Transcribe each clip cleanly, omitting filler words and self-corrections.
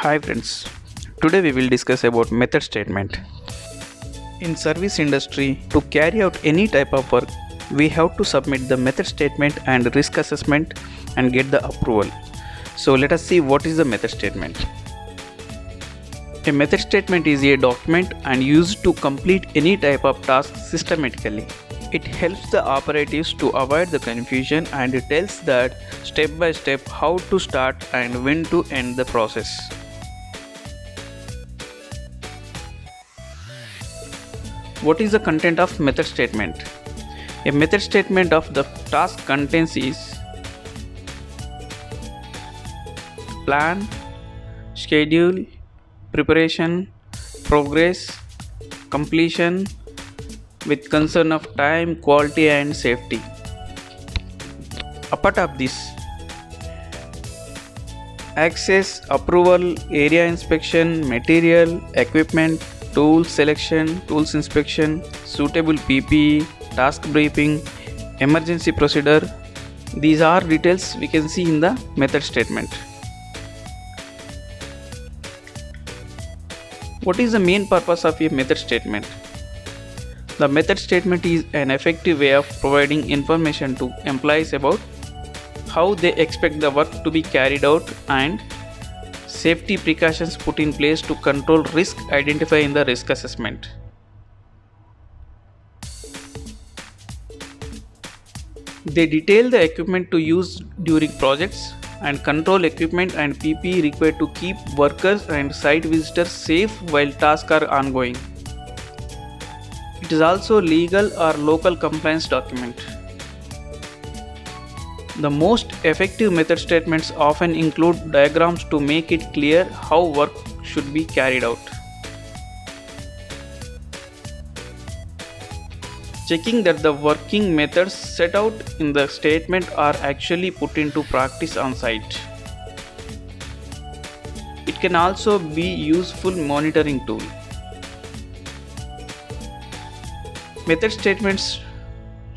Hi friends, today we will discuss about method statement. In service industry, to carry out any type of work, we have to submit the method statement and risk assessment and get the approval. So let us see what is the method statement. A method statement is a document and used to complete any type of task systematically. It helps the operatives to avoid the confusion and it tells that step by step how to start and when to end the process. What is the content of method statement? A method statement of the task contains is plan, schedule, preparation, progress, completion with concern of time, quality and safety. Apart of this, access, approval, area inspection, material, equipment, tools selection, tools inspection, suitable PPE, task briefing, emergency procedure. These are details we can see in the method statement. What is the main purpose of a method statement? The method statement is an effective way of providing information to employees about how they expect the work to be carried out and safety precautions put in place to control risk identified in the risk assessment. They detail the equipment to use during projects and control equipment and PPE required to keep workers and site visitors safe while tasks are ongoing. It is also legal or local compliance document. The most effective method statements often include diagrams to make it clear how work should be carried out. Checking that the working methods set out in the statement are actually put into practice on site. It can also be useful monitoring tool. Method statements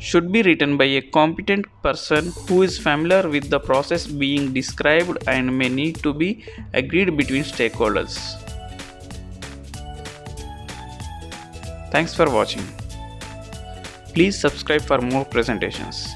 should be written by a competent person who is familiar with the process being described and may need to be agreed between stakeholders. Thanks for watching. Please subscribe for more presentations.